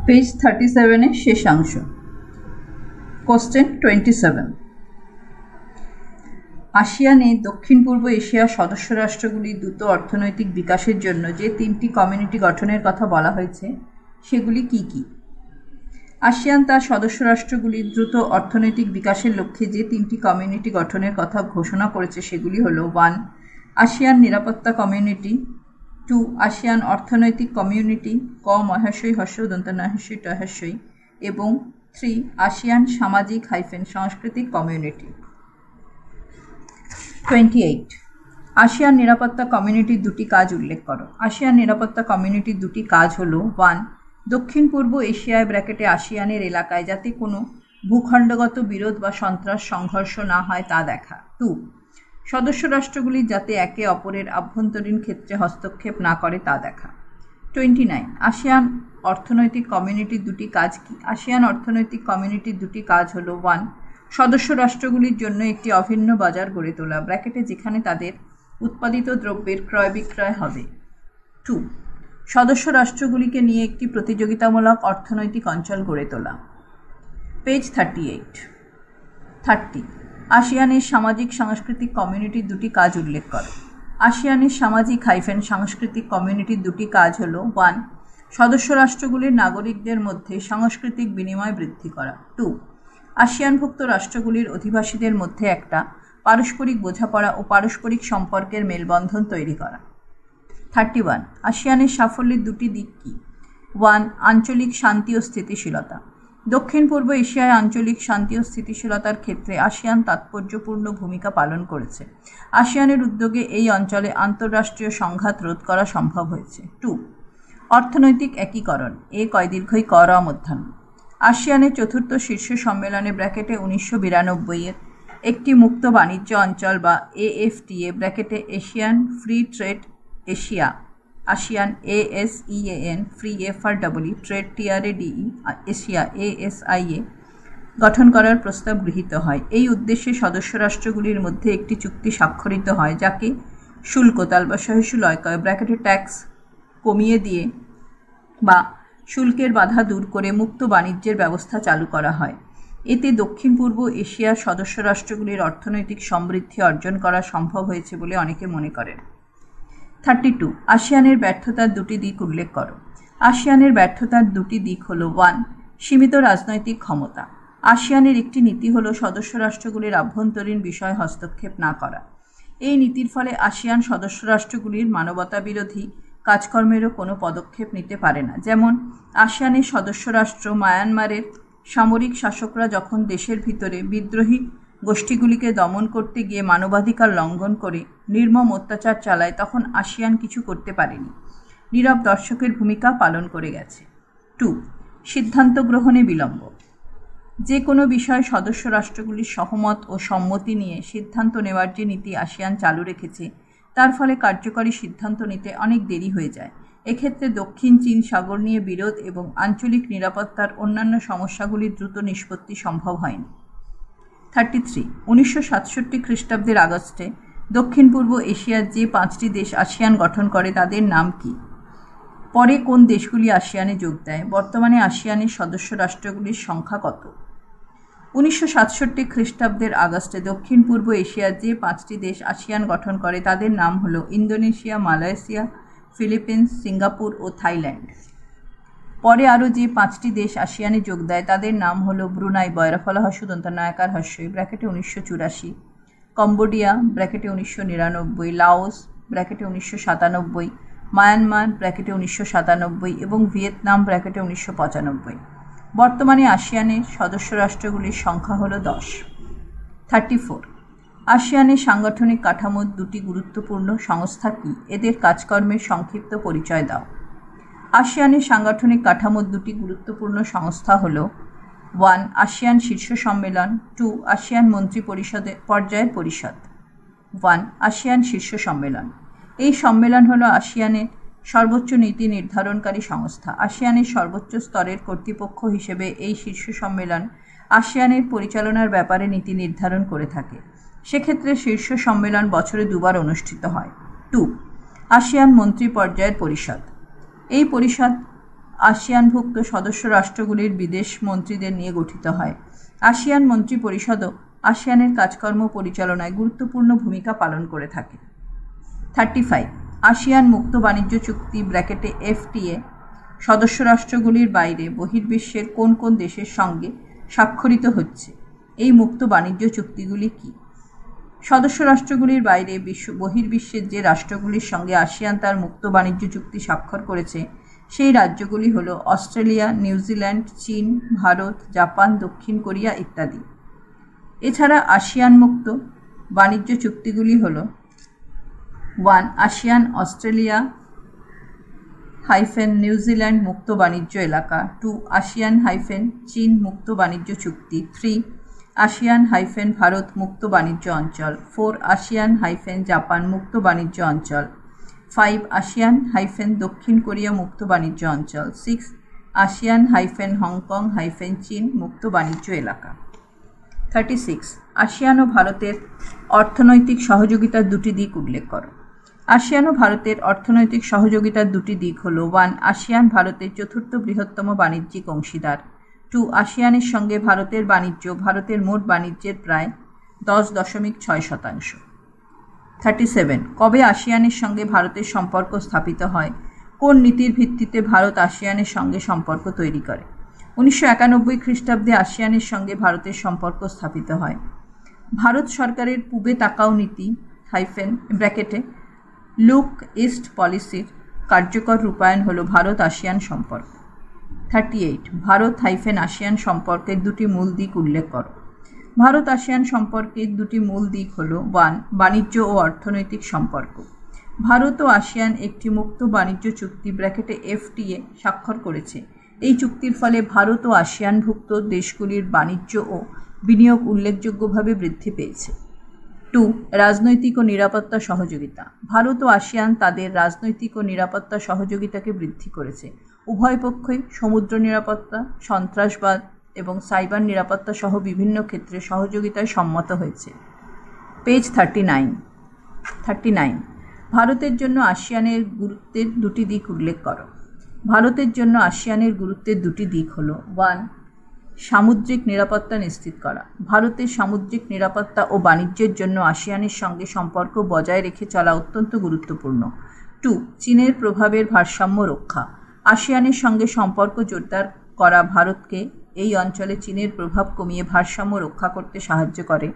Page 37 শেষাংশ। Question 27। আসিয়ানে দক্ষিণ পূর্ব এশিয়ার সদস্য রাষ্ট্রগুলির দ্রুত অর্থনৈতিক বিকাশের জন্য যে 3টি কমিউনিটি গঠনের কথা বলা হয়েছে সেগুলি কি কি? আসিয়ান তার সদস্য রাষ্ট্রগুলির দ্রুত অর্থনৈতিক বিকাশের লক্ষ্যে যে 3টি কমিউনিটি গঠনের কথা ঘোষণা করেছে সেগুলি হল 1. আসিয়ান নিরাপত্তা কমিউনিটি, 2. আসিয়ান অর্থনৈতিক কমিউনিটি ক মহাশয় হস্য দন্তনাহস্যই টহাস্যই এবং 3. আসিয়ান সামাজিক সাংস্কৃতিক কমিউনিটি। 28. আসিয়ান নিরাপত্তা কমিউনিটির দুটি কাজ উল্লেখ করো। আসিয়ান নিরাপত্তা কমিউনিটির দুটি কাজ হল 1. দক্ষিণ পূর্ব এশিয়ায় আসিয়ানের এলাকায় যাতে কোনো ভূখণ্ডগত বিরোধ বা সন্ত্রাস সংঘর্ষ না হয় তা দেখা। 2. সদস্য রাষ্ট্রগুলি যাতে একে অপরের আভ্যন্তরীণ ক্ষেত্রে হস্তক্ষেপ না করে তা দেখা। 29. আসিয়ান অর্থনৈতিক কমিউনিটির দুটি কাজ কি? আসিয়ান অর্থনৈতিক কমিউনিটির দুটি কাজ হল 1. সদস্য রাষ্ট্রগুলির জন্য একটি অভিন্ন বাজার গড়ে তোলা যেখানে তাদের উৎপাদিত দ্রব্যের ক্রয় বিক্রয় হবে। 2. সদস্য রাষ্ট্রগুলিকে নিয়ে একটি প্রতিযোগিতামূলক অর্থনৈতিক অঞ্চল গড়ে তোলা। পেজ 38। 30. আসিয়ানের সামাজিক সাংস্কৃতিক কমিউনিটির দুটি কাজ উল্লেখ করো। আসিয়ানের সামাজিক সাংস্কৃতিক কমিউনিটির দুটি কাজ হল 1. সদস্য রাষ্ট্রগুলির নাগরিকদের মধ্যে সাংস্কৃতিক বিনিময় বৃদ্ধি করা। 2. আসিয়ানভুক্ত রাষ্ট্রগুলির অধিবাসীদের মধ্যে একটা পারস্পরিক বোঝাপড়া ও পারস্পরিক সম্পর্কের মেলবন্ধন তৈরি করা। 31. আসিয়ানের সাফল্যের দুটি দিক কি? 1. আঞ্চলিক শান্তি ও স্থিতিশীলতা। দক্ষিণ পূর্ব এশিয়ায় আঞ্চলিক শান্তি ও স্থিতিশীলতার ক্ষেত্রে আসিয়ান তাৎপর্যপূর্ণ ভূমিকা পালন করেছে। আসিয়ানের উদ্যোগে এই অঞ্চলে আন্তঃরাষ্ট্রীয় সংঘাত রোধ করা সম্ভব হয়েছে। 2. অর্থনৈতিক একীকরণ এ কয় ক র মধ্যাহ্ন। আসিয়ানের চতুর্থ শীর্ষ সম্মেলনে 1992 একটি মুক্ত বাণিজ্য অঞ্চল বা AFTA Asian free trade Asia ASEAN ASEAN free FREE trade TRADE Asia ASIA গঠন করার প্রস্তাব গৃহীত হয়। এই উদ্দেশ্যে সদস্য রাষ্ট্রগুলির মধ্যে একটি চুক্তি স্বাক্ষরিত হয় যাকে শুল্ক ট্যাক্স কমিয়ে দিয়ে বা শুল্কের বাধা দূর করে মুক্ত বাণিজ্যের ব্যবস্থা চালু করা হয়। এতে দক্ষিণ পূর্ব এশিয়ার সদস্য রাষ্ট্রগুলির অর্থনৈতিক সমৃদ্ধি অর্জন করা সম্ভব হয়েছে বলে অনেকে মনে করেন। 32. আসিয়ানের ব্যর্থতার দুটি দিক উল্লেখ করো। আসিয়ানের ব্যর্থতার দুটি দিক হল 1. সীমিত রাজনৈতিক ক্ষমতা। আসিয়ানের একটি নীতি হল সদস্য রাষ্ট্রগুলির আভ্যন্তরীণ বিষয় হস্তক্ষেপ না করা। এই নীতির ফলে আসিয়ান সদস্য রাষ্ট্রগুলির মানবতা বিরোধী কাজকর্মেরও কোনো পদক্ষেপ নিতে পারে না। যেমন আসিয়ানের সদস্য রাষ্ট্র মায়ানমারের সামরিক শাসকরা যখন দেশের ভিতরে বিদ্রোহী গোষ্ঠীগুলিকে দমন করতে গিয়ে মানবাধিকার লঙ্ঘন করে নির্মম অত্যাচার চালায় তখন আসিয়ান কিছু করতে পারেনি, নীরব দর্শকের ভূমিকা পালন করে গেছে। 2. সিদ্ধান্ত গ্রহণে বিলম্ব। যে কোনো বিষয়ে সদস্য রাষ্ট্রগুলির সহমত ও সম্মতি নিয়ে সিদ্ধান্ত নেওয়ার যে নীতি আসিয়ান চালু রেখেছে তার ফলে কার্যকরী সিদ্ধান্ত নিতে অনেক দেরি হয়ে যায়। এক্ষেত্রে দক্ষিণ চীন সাগর নিয়ে বিরোধ এবং আঞ্চলিক নিরাপত্তার অন্যান্য সমস্যাগুলির দ্রুত নিষ্পত্তি সম্ভব হয়নি। 33. 1967 খ্রিস্টাব্দের আগস্টে দক্ষিণ পূর্ব এশিয়ার যে 5টি দেশ আসিয়ান গঠন করে তাদের নাম কি? পরে কোন দেশগুলি আসিয়ানে যোগ দেয়? বর্তমানে আসিয়ানের সদস্য রাষ্ট্রগুলির সংখ্যা কত? 1967 খ্রিস্টাব্দের আগস্টে দক্ষিণ পূর্ব এশিয়ার যে 5টি দেশ আসিয়ান গঠন করে তাদের নাম হল ইন্দোনেশিয়া, মালয়েশিয়া, ফিলিপিন্স, সিঙ্গাপুর ও থাইল্যান্ড। পরে আরও যে 5টি দেশ আসিয়ানে যোগ দেয় তাদের নাম হল ব্রুনাই দন্তনায়কার হস্যই 1984, কম্বোডিয়া 1999, লাওস 1997, মায়ানমার 1997 এবং ভিয়েতনাম 1995। বর্তমানে আসিয়ানের সদস্য রাষ্ট্রগুলির সংখ্যা হল 10। 34. আসিয়ানের সাংগঠনিক কাঠামোর দুটি গুরুত্বপূর্ণ সংস্থা কি? এদের কাজকর্মের সংক্ষিপ্ত পরিচয় দাও। আসিয়ানের সাংগঠনিক কাঠামোর দুটি গুরুত্বপূর্ণ সংস্থা হল 1. আসিয়ান শীর্ষ সম্মেলন, 2. আসিয়ান মন্ত্রী পর্যায়ের পরিষদ। 1. আসিয়ান শীর্ষ সম্মেলন। এই সম্মেলন হল আসিয়ানের সর্বোচ্চ নীতি নির্ধারণকারী সংস্থা। আসিয়ানের সর্বোচ্চ স্তরের কর্তৃপক্ষ হিসেবে এই শীর্ষ সম্মেলন আসিয়ানের পরিচালনার ব্যাপারে নীতি নির্ধারণ করে থাকে। সেক্ষেত্রে শীর্ষ সম্মেলন বছরে 2 বার অনুষ্ঠিত হয়। 2. আসিয়ান মন্ত্রী পর্যায়ের পরিষদ। এই পরিষদ আসিয়ানভুক্ত সদস্য রাষ্ট্রগুলির বিদেশ মন্ত্রীদের নিয়ে গঠিত হয়। আসিয়ান মন্ত্রী পরিষদও আসিয়ানের কাজকর্ম পরিচালনায় গুরুত্বপূর্ণ ভূমিকা পালন করে থাকে। 35 আসিয়ান মুক্ত বাণিজ্য চুক্তি ব্র্যাকেটে FTA সদস্য রাষ্ট্রগুলির বাইরে বহির্বিশ্বের কোন কোন দেশের সঙ্গে স্বাক্ষরিত হচ্ছে? এই মুক্ত বাণিজ্য চুক্তিগুলি কি? সদস্য রাষ্ট্রগুলির বাইরে বহির্বিশ্বের যে রাষ্ট্রগুলির সঙ্গে আসিয়ান তার মুক্ত বাণিজ্য চুক্তি স্বাক্ষর করেছে সেই রাজ্যগুলি হল অস্ট্রেলিয়া, নিউজিল্যান্ড, চীন, ভারত, জাপান, দক্ষিণ কোরিয়া ইত্যাদি। এছাড়া আসিয়ান মুক্ত বাণিজ্য চুক্তিগুলি হল 1 আসিয়ান অস্ট্রেলিয়া নিউজিল্যান্ড মুক্ত বাণিজ্য এলাকা, 2 আসিয়ান চীন মুক্ত বাণিজ্য চুক্তি, 3 আসিয়ান ভারত মুক্ত বাণিজ্য অঞ্চল, 4 আসিয়ান জাপান মুক্ত বাণিজ্য অঞ্চল, 5 আসিয়ান দক্ষিণ কোরিয়া মুক্ত বাণিজ্য অঞ্চল, 6 আসিয়ান হংকং চীন মুক্ত বাণিজ্য এলাকা। 36 আসিয়ান ও ভারতের অর্থনৈতিক সহযোগিতার দুটি দিক উল্লেখ করো। আসিয়ান ও ভারতের অর্থনৈতিক সহযোগিতার দুটি দিক হল 1 আসিয়ান ভারতের চতুর্থ বৃহত্তম বাণিজ্যিক অংশীদার, 2 আসিয়ানের সঙ্গে ভারতের বাণিজ্য ভারতের মোট বাণিজ্যের প্রায় 10.6%। 37 কবে আসিয়ানের সঙ্গে ভারতের সম্পর্ক স্থাপিত হয়? কোন নীতির ভিত্তিতে ভারত আসিয়ানের সঙ্গে সম্পর্ক তৈরি করে? 1991 খ্রিস্টাব্দে আসিয়ানের সঙ্গে ভারতের সম্পর্ক স্থাপিত হয়। ভারত সরকারের পূবে তাকাও নীতি ব্র্যাকেটে লুক ইস্ট পলিসির কার্যকর রূপায়ণ হল ভারত আসিয়ান সম্পর্ক। 38 ভারত আসিয়ান সম্পর্কের দুটি মূল দিক উল্লেখ করো। ভারত আসিয়ান সম্পর্কের দুটি মূল দিক হল 1 বাণিজ্য ও অর্থনৈতিক সম্পর্ক। ভারত ও আসিয়ান একটি মুক্ত বাণিজ্য চুক্তি ব্র্যাকেটে FTA স্বাক্ষর করেছে। এই চুক্তির ফলে ভারত ও আসিয়ানভুক্ত দেশগুলির বাণিজ্য ও বিনিয়োগ উল্লেখযোগ্যভাবে বৃদ্ধি পেয়েছে। 2 রাজনৈতিক ও নিরাপত্তা সহযোগিতা। ভারত ও আসিয়ান তাদের রাজনৈতিক ও নিরাপত্তা সহযোগিতাকে বৃদ্ধি করেছে। উভয় পক্ষই সমুদ্র নিরাপত্তা, সন্ত্রাসবাদ এবং সাইবার নিরাপত্তা সহ বিভিন্ন ক্ষেত্রে সহযোগিতায় সম্মত হয়েছে। পেজ 39 ভারতের জন্য আসিয়ানের গুরুত্বের দুটি দিক উল্লেখ করো। ভারতের জন্য আসিয়ানের গুরুত্বের দুটি দিক হল 1 সামুদ্রিক নিরাপত্তা নিশ্চিত করা। ভারতের সামুদ্রিক নিরাপত্তা ও বাণিজ্যের জন্য আসিয়ানের সঙ্গে সম্পর্ক বজায় রেখে চলা অত্যন্ত গুরুত্বপূর্ণ। 2 চীনের প্রভাবের ভারসাম্য রক্ষা। আসিয়ানের সঙ্গে সম্পর্ক জোরদার করা ভারতকে এই অঞ্চলে চীনের প্রভাব কমিয়ে ভারসাম্য রক্ষা করতে সাহায্য করে।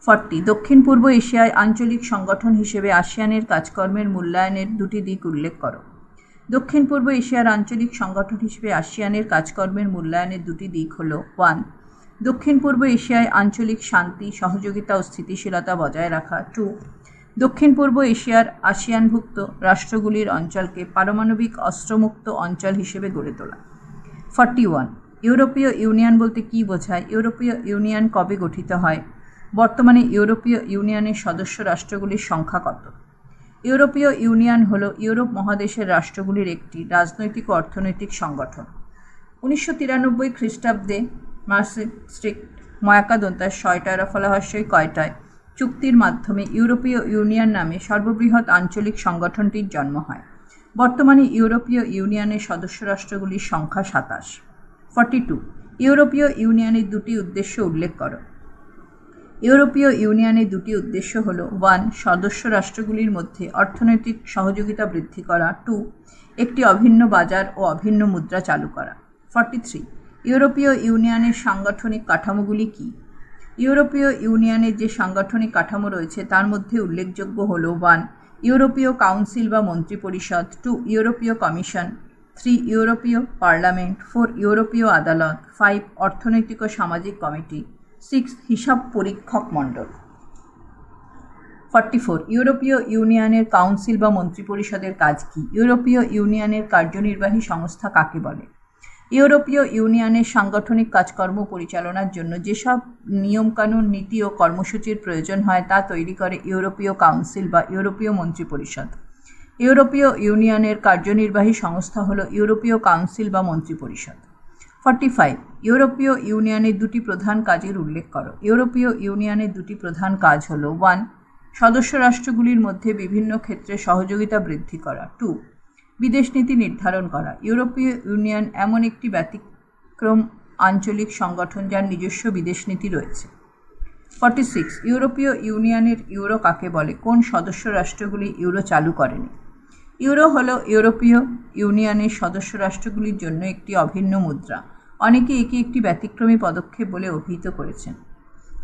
40 দক্ষিণ পূর্ব এশিয়ায় আঞ্চলিক সংগঠন হিসেবে আসিয়ানের কাজকর্মের মূল্যায়নের দুটি দিক উল্লেখ করো। দক্ষিণ পূর্ব এশিয়ার আঞ্চলিক সংগঠন হিসেবে আসিয়ানের কাজকর্মের মূল্যায়নের দুটি দিক হল 1 দক্ষিণ পূর্ব এশিয়ায় আঞ্চলিক শান্তি, সহযোগিতা ও স্থিতিশীলতা বজায় রাখা, 2 দক্ষিণ পূর্ব এশিয়ার আসিয়ানভুক্ত রাষ্ট্রগুলির অঞ্চলকে পারমাণবিক অস্ত্রমুক্ত অঞ্চল হিসেবে গড়ে তোলা। 41 ইউরোপীয় ইউনিয়ন বলতে কী বোঝায়? ইউরোপীয় ইউনিয়ন কবে গঠিত হয়? বর্তমানে ইউরোপীয় ইউনিয়নের সদস্য রাষ্ট্রগুলির সংখ্যা কত? ইউরোপীয় ইউনিয়ন হল ইউরোপ মহাদেশের রাষ্ট্রগুলির একটি রাজনৈতিক ও অর্থনৈতিক সংগঠন। 1993 খ্রিস্টাব্দে মার্সেস্ট্রিক্ট ময়াকাদন্তার শয়টায় ফলাহস্যই কয়টায় চুক্তির মাধ্যমে ইউরোপীয় ইউনিয়ন নামে সর্ববৃহৎ আঞ্চলিক সংগঠনটির জন্ম হয়। বর্তমানে ইউরোপীয় ইউনিয়নের সদস্য রাষ্ট্রগুলির সংখ্যা 27। 42 ইউরোপীয় ইউনিয়নের দুটি উদ্দেশ্য উল্লেখ করো। ইউরোপীয় ইউনিয়নের দুটি উদ্দেশ্য হল 1 সদস্য রাষ্ট্রগুলির মধ্যে অর্থনৈতিক সহযোগিতা বৃদ্ধি করা, 2 একটি অভিন্ন বাজার ও অভিন্ন মুদ্রা চালু করা। 43 ইউরোপীয় ইউনিয়নের সাংগঠনিক কাঠামোগুলি কী? ইউরোপীয় ইউনিয়নের যে সাংগঠনিক কাঠামো রয়েছে তার মধ্যে উল্লেখযোগ্য হল 1 ইউরোপীয় কাউন্সিল বা মন্ত্রী পরিষদ, 2 ইউরোপীয় কমিশন, 3 ইউরোপীয় পার্লামেন্ট, 4 ইউরোপীয় আদালত, 5 অর্থনৈতিক ও সামাজিক কমিটি, 6 হিসাব পরীক্ষক মণ্ডল। 44 ইউরোপীয় ইউনিয়নের কাউন্সিল বা মন্ত্রী পরিষদের কাজ কী? ইউরোপীয় ইউনিয়নের কার্যনির্বাহী সংস্থা কাকে বলে? ইউরোপীয় ইউনিয়নের সাংগঠনিক কাজকর্ম পরিচালনার জন্য যেসব নিয়মকানুন, নীতি ও কর্মসূচির প্রয়োজন হয় তা তৈরি করে ইউরোপীয় কাউন্সিল বা ইউরোপীয় মন্ত্রী পরিষদ। ইউরোপীয় ইউনিয়নের কার্যনির্বাহী সংস্থা হল ইউরোপীয় কাউন্সিল বা মন্ত্রী পরিষদ। 45 ইউরোপীয় ইউনিয়নের দুটি প্রধান কাজের উল্লেখ করো। ইউরোপীয় ইউনিয়নের দুটি প্রধান কাজ হল 1 সদস্য রাষ্ট্রগুলির মধ্যে বিভিন্ন ক্ষেত্রে সহযোগিতা বৃদ্ধি করা, 2 বিদেশ নীতি নির্ধারণ করা। ইউরোপীয় ইউনিয়ন এমন একটি ব্যতিক্রম আঞ্চলিক সংগঠন যার নিজস্ব বিদেশ নীতি রয়েছে। 46. ইউরোপীয় ইউনিয়নের ইউরো কাকে বলে? কোন সদস্য রাষ্ট্রগুলি ইউরো চালু করেনি? ইউরো হলো ইউরোপীয় ইউনিয়নের সদস্য রাষ্ট্রগুলির জন্য একটি অভিন্ন মুদ্রা। অনেকে একে একটি ব্যতিক্রমী পদক্ষেপ বলে অভিহিত করেছেন।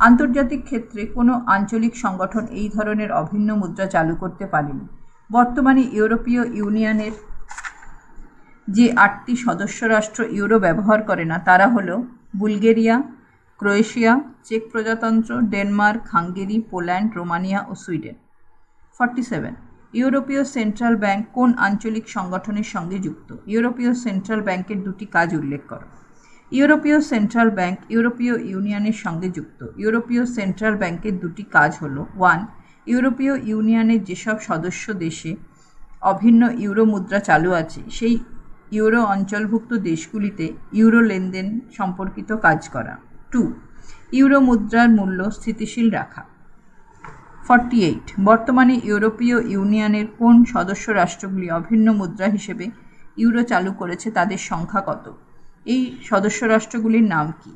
আন্তর্জাতিক ক্ষেত্রে কোনো আঞ্চলিক সংগঠন এই ধরনের অভিন্ন মুদ্রা চালু করতে পারেনি। বর্তমানে ইউরোপীয় ইউনিয়নের যে 8টি সদস্য রাষ্ট্র ইউরো ব্যবহার করে না তারা হলো বুলগেরিয়া, ক্রোয়েশিয়া, চেক প্রজাতন্ত্র, ডেনমার্ক, হাঙ্গেরি, পোল্যান্ড, রোমানিয়া ও সুইডেন। 47. ইউরোপীয় সেন্ট্রাল ব্যাংক কোন আঞ্চলিক সংগঠনের সঙ্গে যুক্ত? ইউরোপীয় সেন্ট্রাল ব্যাংকের দুটি কাজ উল্লেখ করো। ইউরোপীয় সেন্ট্রাল ব্যাংক ইউরোপীয় ইউনিয়নের সঙ্গে যুক্ত। ইউরোপীয় সেন্ট্রাল ব্যাংকের দুটি কাজ হলো 1. ইউরোপীয় ইউনিয়নের যেসব সদস্য দেশে অভিন্ন ইউরো মুদ্রা চালু আছে সেই ইউরো অঞ্চলভুক্ত দেশগুলিতে ইউরো লেনদেন সম্পর্কিত কাজ করা। 2. ইউরো মুদ্রার মূল্য স্থিতিশীল রাখা। 48. বর্তমানে ইউরোপীয় ইউনিয়নের কোন সদস্য রাষ্ট্রগুলি অভিন্ন মুদ্রা হিসেবে ইউরো চালু করেছে তাদের সংখ্যা কত? এই সদস্য রাষ্ট্রগুলির নাম কি?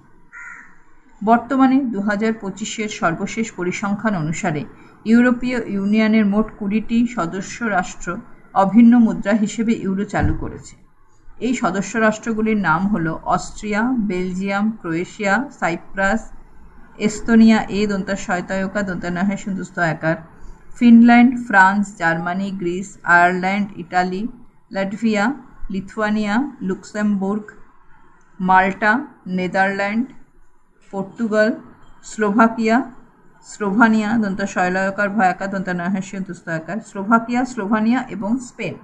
বর্তমানে 2025-এর সর্বশেষ পরিসংখ্যান অনুসারে ইউরোপীয় ইউনিয়নের মোট 20টি সদস্য রাষ্ট্র অভিন্ন মুদ্রা হিসেবে ইউরো চালু করেছে। এই সদস্য রাষ্ট্রগুলির নাম হলো Austria, Belgium, Croatia, Cyprus, Estonia Finland, France, Germany, Greece, Ireland, Italy, Latvia, Lithuania, Luxembourg, Malta, Netherland, Portugal, Slovenia Slovenia এবং স্পেন।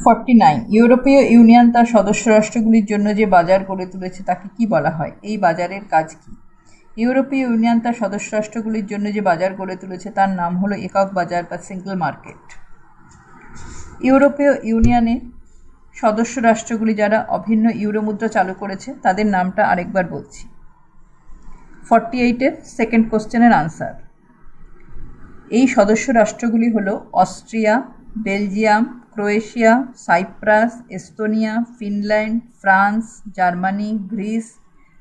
49. ইউরোপীয় ইউনিয়ন তার সদস্য রাষ্ট্রগুলির জন্য যে বাজার গড়ে তুলেছে তাকে কি বলা হয়? এই বাজারের কাজ কি? ইউরোপীয় ইউনিয়ন তার সদস্য রাষ্ট্রগুলির জন্য যে বাজার গড়ে তুলেছে তার নাম হলো একক বাজার বা সিঙ্গল মার্কেট। ইউরোপীয় ইউনিয়নের সদস্য রাষ্ট্রগুলি যারা অভিন্ন ইউরো মুদ্রা চালু করেছে তাদের নামটা আরেকবার বলছি। 48-এর সেকেন্ড কোশ্চেনের আনসার। এই সদস্য রাষ্ট্রগুলি হলো Austria, Belgium, Croatia, Cyprus, Estonia, Finland, France, Germany, Greece,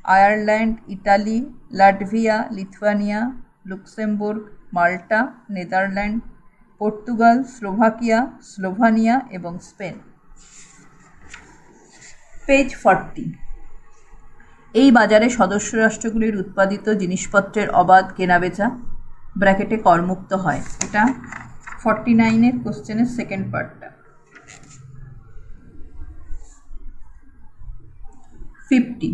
Ireland, Italy, Latvia, Lithuania, Luxembourg, Malta, Netherland, Portugal, Slovenia এবং স্পেন। পেজ 40। এই বাজারে সদস্য রাষ্ট্রগুলির উৎপাদিত জিনিসপত্রের অবাধ কেনাবেচা ব্র্যাকেটে করমুক্ত হয়। এটা 49-এর কোশ্চেনের সেকেন্ড পার্টটা। 50.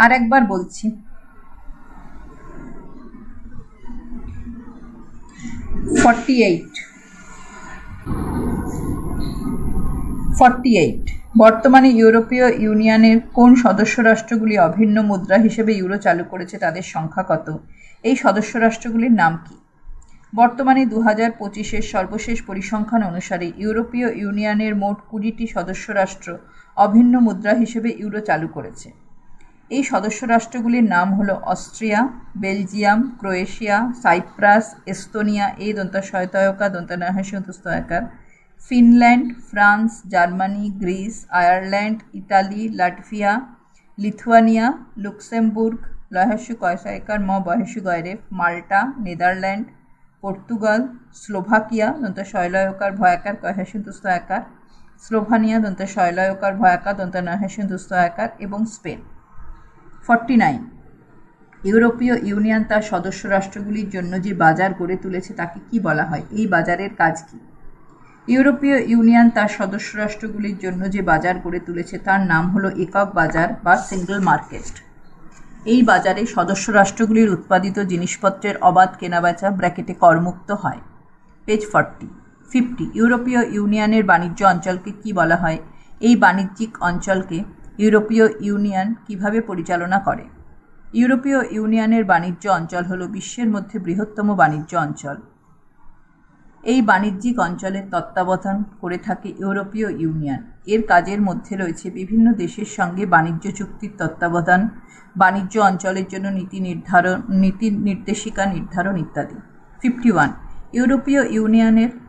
আর একবার বলছি, 48. বর্তমানে ইউরোপীয় ইউনিয়নের কোন সদস্য রাষ্ট্রগুলি অভিন্ন মুদ্রা হিসেবে ইউরো চালু করেছে তাদের সংখ্যা কত? এই সদস্য রাষ্ট্রগুলির নাম কি? বর্তমানে 2025-এর সর্বশেষ পরিসংখ্যান অনুসারে ইউরোপীয় ইউনিয়নের মোট 20টি সদস্য রাষ্ট্র অভিন্ন মুদ্রা হিসেবে ইউরো চালু করেছে। এই সদস্য রাষ্ট্রগুলির নাম হলো Austria, Belgium, Croatia, Cyprus, Estonia Finland, France, Germany, Greece, Ireland, Italy, Latvia, Lithuania, Luxembourg, Malta, Netherland, Portugal, Slovakia Slovenia এবং স্পেন। 49. ইউরোপীয় ইউনিয়ন তার সদস্য রাষ্ট্রগুলির জন্য যে বাজার গড়ে তুলেছে তাকে কি বলা হয়? এই বাজারের কাজ কি? ইউরোপীয় ইউনিয়ন তার সদস্য রাষ্ট্রগুলির জন্য যে বাজার গড়ে তুলেছে তার নাম হলো একক বাজার বা সিঙ্গল মার্কেট। এই বাজারে সদস্য রাষ্ট্রগুলির উৎপাদিত জিনিসপত্রের অবাধ কেনাবেচা ব্র্যাকেটে করমুক্ত হয়। পেজ 40. 50. ইউরোপীয় ইউনিয়নের বাণিজ্য অঞ্চলকে কি বলা হয়? এই বাণিজ্যিক অঞ্চলকে ইউরোপীয় ইউনিয়ন কিভাবে পরিচালনা করে? ইউরোপীয় ইউনিয়নের বাণিজ্য অঞ্চল হলো বিশ্বের মধ্যে বৃহত্তম বাণিজ্য অঞ্চল। এই বাণিজ্যিক অঞ্চলের তত্ত্বাবধান করে থাকে ইউরোপীয় ইউনিয়ন। এর কাজের মধ্যে রয়েছে বিভিন্ন দেশের সঙ্গে বাণিজ্য চুক্তির তত্ত্বাবধান, বাণিজ্য অঞ্চলের জন্য নীতি নির্দেশিকা নির্ধারণ ইত্যাদি। 51.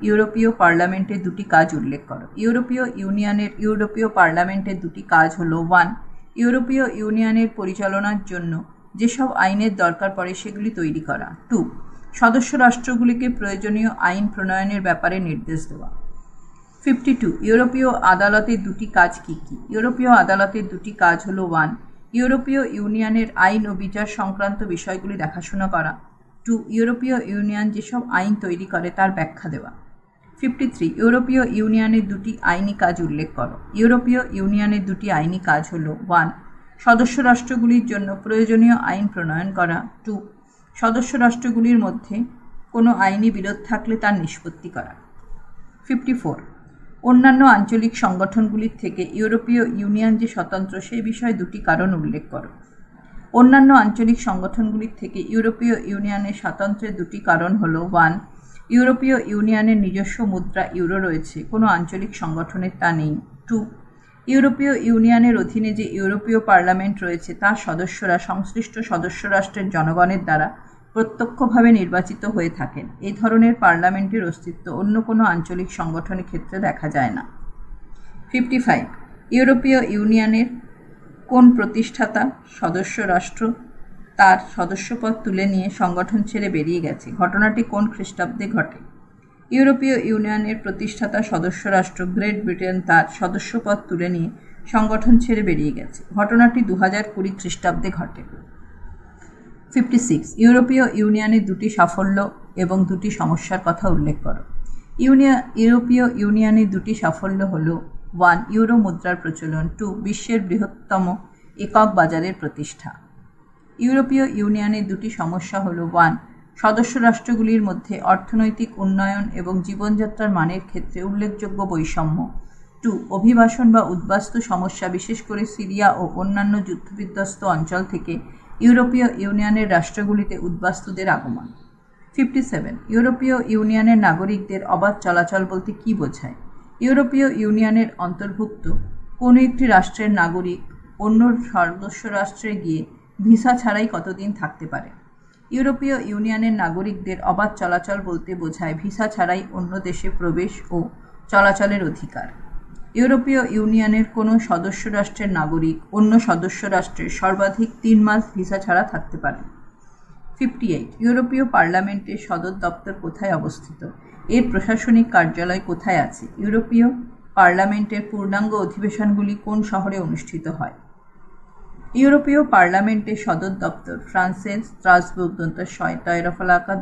ইউরোপীয় পার্লামেন্টের দুটি কাজ উল্লেখ করো। ইউরোপীয় পার্লামেন্টের দুটি কাজ হলো 1. ইউরোপীয় ইউনিয়নের পরিচালনার জন্য যেসব আইনের দরকার পড়ে সেগুলি তৈরি করা। 2. সদস্য রাষ্ট্রগুলিকে প্রয়োজনীয় আইন প্রণয়নের ব্যাপারে নির্দেশ দেওয়া। 52. ইউরোপীয় আদালতের দুটি কাজ কী কী? ইউরোপীয় আদালতের দুটি কাজ হলো 1. ইউরোপীয় ইউনিয়নের আইন ও বিচার সংক্রান্ত বিষয়গুলি দেখাশোনা করা। 2. ইউরোপীয় ইউনিয়ন যেসব আইন তৈরি করে তার ব্যাখ্যা দেওয়া। 53. ইউরোপীয় ইউনিয়নের দুটি আইনি কাজ উল্লেখ করো। ইউরোপীয় ইউনিয়নের দুটি আইনি কাজ হলো 1. সদস্য রাষ্ট্রগুলির জন্য প্রয়োজনীয় আইন প্রণয়ন করা। 2. সদস্য রাষ্ট্রগুলির মধ্যে কোনো আইনি বিরোধ থাকলে তার নিষ্পত্তি করা। 54. অন্যান্য আঞ্চলিক সংগঠনগুলির থেকে ইউরোপীয় ইউনিয়ন যে স্বতন্ত্র সেই বিষয়ে দুটি কারণ উল্লেখ করো। অন্যান্য আঞ্চলিক সংগঠনগুলির থেকে ইউরোপীয় ইউনিয়নের স্বাতন্ত্র্যের দুটি কারণ হল 1. ইউরোপীয় ইউনিয়নের নিজস্ব মুদ্রা ইউরো রয়েছে, কোনো আঞ্চলিক সংগঠনের তা নেই। 2. ইউরোপীয় ইউনিয়নের অধীনে যে ইউরোপীয় পার্লামেন্ট রয়েছে তার সদস্যরা সংশ্লিষ্ট সদস্য রাষ্ট্রের জনগণের দ্বারা প্রত্যক্ষভাবে নির্বাচিত হয়ে থাকেন। এই ধরনের পার্লামেন্টের অস্তিত্ব অন্য কোনো আঞ্চলিক সংগঠনের ক্ষেত্রে দেখা যায় না। 55. ইউরোপীয় ইউনিয়নের কোন প্রতিষ্ঠাতা সদস্য রাষ্ট্র তার সদস্যপদ তুলে নিয়ে সংগঠন ছেড়ে বেরিয়ে গেছে? ঘটনাটি কোন খ্রিস্টাব্দে ঘটে? ইউরোপীয় ইউনিয়নের প্রতিষ্ঠাতা সদস্য রাষ্ট্র গ্রেট ব্রিটেন তার সদস্যপদ তুলে নিয়ে সংগঠন ছেড়ে বেরিয়ে গেছে। ঘটনাটি 2020 খ্রিস্টাব্দে ঘটে। 56. ইউরোপীয় ইউনিয়নের দুটি সাফল্য এবং দুটি সমস্যার কথা উল্লেখ করো। ইউরোপীয় ইউনিয়নের দুটি সাফল্য হল 1. ইউরো মুদ্রার প্রচলন। 2. বিশ্বের বৃহত্তম একক বাজারের প্রতিষ্ঠা। ইউরোপীয় ইউনিয়নের দুটি সমস্যা হল 1. সদস্য রাষ্ট্রগুলির মধ্যে অর্থনৈতিক উন্নয়ন এবং জীবনযাত্রার মানের ক্ষেত্রে উল্লেখযোগ্য বৈষম্য। 2. অভিবাসন বা উদ্বাস্তু সমস্যা, বিশেষ করে সিরিয়া ও অন্যান্য যুদ্ধবিধ্বস্ত অঞ্চল থেকে ইউরোপীয় ইউনিয়নের রাষ্ট্রগুলিতে উদ্বাস্তুদের আগমন। 57. ইউরোপীয় ইউনিয়নের নাগরিকদের অবাধ চলাচল বলতে কী বোঝায়? ইউরোপীয় ইউনিয়নের অন্তর্ভুক্ত কোনো একটি রাষ্ট্রের নাগরিক অন্য সদস্য রাষ্ট্রে গিয়ে ভিসা ছাড়াই কতদিন থাকতে পারে? ইউরোপীয় ইউনিয়নের নাগরিকদের অবাধ চলাচল বলতে বোঝায় ভিসা ছাড়াই অন্য দেশে প্রবেশ ও চলাচলের অধিকার। ইউরোপীয় ইউনিয়নের কোনো সদস্য রাষ্ট্রের নাগরিক অন্য সদস্য রাষ্ট্রের সর্বাধিক 3 মাস ভিসা ছাড়া থাকতে পারে। 58. ইউরোপীয় পার্লামেন্টের সদর দপ্তর কোথায় অবস্থিত? এর প্রশাসনিক কার্যালয় কোথায় আছে? ইউরোপীয় পার্লামেন্টের পূর্ণাঙ্গ অধিবেশনগুলি কোন শহরে অনুষ্ঠিত হয়? ইউরোপীয় পার্লামেন্টের সদর দপ্তর ফ্রান্সের স্ট্রাসবুর্গ তয়রফলাকা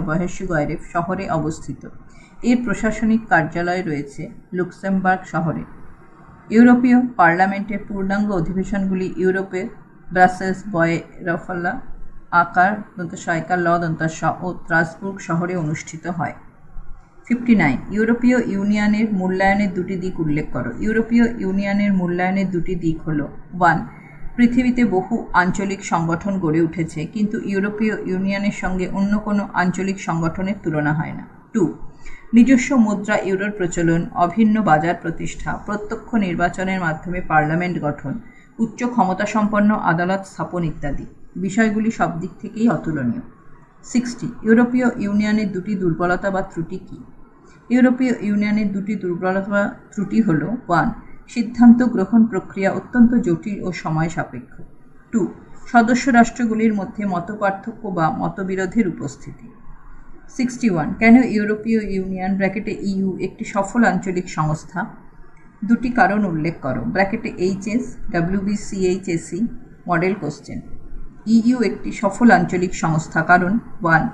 বহেসুগয়রেফ শহরে অবস্থিত। এর প্রশাসনিক কার্যালয় রয়েছে লুক্সেমবার্গ শহরে। ইউরোপীয় পার্লামেন্টের পূর্ণাঙ্গ অধিবেশনগুলি ইউরোপের ব্রাসেলস বয়েরফলা আকার ও স্ট্রাসবুর্গ শহরে অনুষ্ঠিত হয়। 59. ইউরোপীয় ইউনিয়নের মূল্যায়নের দুটি দিক উল্লেখ করো। ইউরোপীয় ইউনিয়নের মূল্যায়নের দুটি দিক হল 1. পৃথিবীতে বহু আঞ্চলিক সংগঠন গড়ে উঠেছে, কিন্তু ইউরোপীয় ইউনিয়নের সঙ্গে অন্য কোনো আঞ্চলিক সংগঠনের তুলনা হয় না। 2. নিজস্ব মুদ্রা ইউরোর প্রচলন, অভিন্ন বাজার প্রতিষ্ঠা, প্রত্যক্ষ নির্বাচনের মাধ্যমে পার্লামেন্ট গঠন, উচ্চ ক্ষমতাসম্পন্ন আদালত স্থাপন ইত্যাদি। বিষয়গুলি সব দিক থেকেই অতুলনীয়। 60. ইউরোপীয় ইউনিয়নের দুটি দুর্বলতা বা ত্রুটি কী? ইউরোপীয় ইউনিয়নের দুটি দুর্বলতা বা ত্রুটি হল 1. সিদ্ধান্ত গ্রহণ প্রক্রিয়া অত্যন্ত জটিল ও সময় সাপেক্ষ। 2. সদস্য রাষ্ট্রগুলির মধ্যে মতপার্থক্য বা মতবিরোধের উপস্থিতি। 61. কেন ইউরোপীয় ইউনিয়ন (ইউ) একটি সফল আঞ্চলিক সংস্থা? দুটি কারণ উল্লেখ করো। (HS, WBCHAC model question. EU একটি সফল আঞ্চলিক সংস্থা কারণ 1.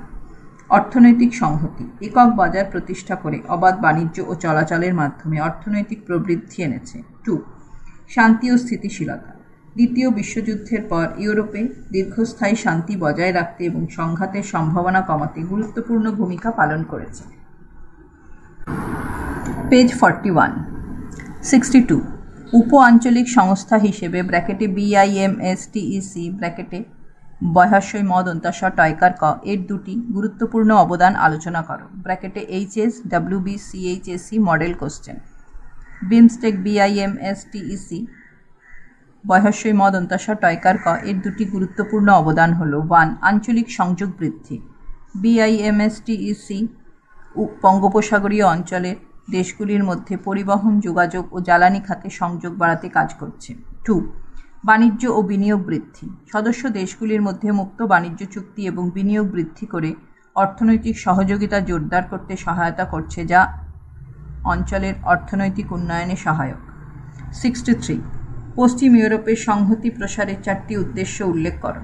অর্থনৈতিক সংহতি, একক বাজার প্রতিষ্ঠা করে অবাধ বাণিজ্য ও চলাচলের মাধ্যমে অর্থনৈতিক প্রবৃদ্ধি এনেছে। 2. শান্তি ও স্থিতিশীলতা, দ্বিতীয় বিশ্বযুদ্ধের পর ইউরোপে দীর্ঘস্থায়ী শান্তি বজায় রাখতে এবং সংঘাতের সম্ভাবনা কমাতে গুরুত্বপূর্ণ ভূমিকা পালন করেছে। পেজ 41। 62. উপ আঞ্চলিক সংস্থা হিসেবে (BIMSTEC) বয়হাস্যই মদ অন্তাস্য টয়কার ক এর দুটি গুরুত্বপূর্ণ অবদান আলোচনা করো। ব্র্যাকেটে HS WB CHSE model question. BIMSTEC BIMSTEC বয়হাস্যই মদ অন্তাস্য টয়কার ক এর দুটি গুরুত্বপূর্ণ অবদান হল 1. আঞ্চলিক সংযোগ বৃদ্ধি। বিআইএমএসটিইসি বঙ্গোপসাগরীয় অঞ্চলের দেশগুলির মধ্যে পরিবহন, যোগাযোগ ও জ্বালানি খাতে সংযোগ বাড়াতে কাজ করছে। 2. বাণিজ্য ও বিনিয়োগ বৃদ্ধি। সদস্য দেশগুলির মধ্যে মুক্ত বাণিজ্য চুক্তি এবং বিনিয়োগ বৃদ্ধি করে অর্থনৈতিক সহযোগিতা জোরদার করতে সহায়তা করছে, যা অঞ্চলের অর্থনৈতিক উন্নয়নে সহায়ক। 63. পশ্চিম ইউরোপের সংহতি প্রসারের 4টি উদ্দেশ্য উল্লেখ করো।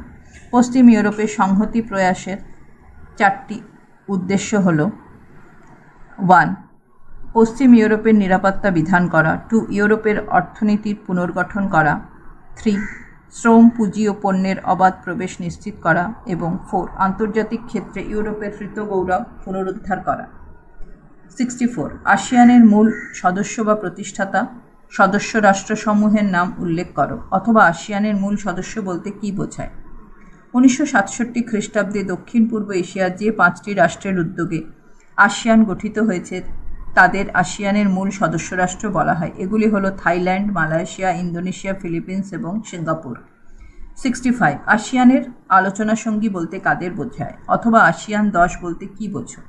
পশ্চিম ইউরোপের সংহতি প্রয়াসের 4টি উদ্দেশ্য হল 1. পশ্চিম ইউরোপের নিরাপত্তা বিধান করা। 2. ইউরোপের অর্থনীতির পুনর্গঠন করা। 3. শ্রম, পুঁজি ও পণ্যের অবাধ প্রবেশ নিশ্চিত করা। এবং 4. আন্তর্জাতিক ক্ষেত্রে ইউরোপের হৃত গৌরব পুনরুদ্ধার করা। 64. আসিয়ানের মূল সদস্য বা প্রতিষ্ঠাতা সদস্য রাষ্ট্রসমূহের নাম উল্লেখ করো, অথবা আসিয়ানের মূল সদস্য বলতে কী বোঝায়? 1967 খ্রিস্টাব্দে দক্ষিণ পূর্ব এশিয়ার যে 5টি রাষ্ট্রের উদ্যোগে আসিয়ান গঠিত হয়েছে তাদের আসিয়ানের মূল সদস্য রাষ্ট্র বলা হয়। এগুলি হলো থাইল্যান্ড, মালয়েশিয়া, ইন্দোনেশিয়া, ফিলিপিন্স এবং সিঙ্গাপুর। 65. আসিয়ানের আলোচনা সঙ্গী বলতে কাদের বোঝায়, অথবা আসিয়ান 10 বলতে কী বোঝো?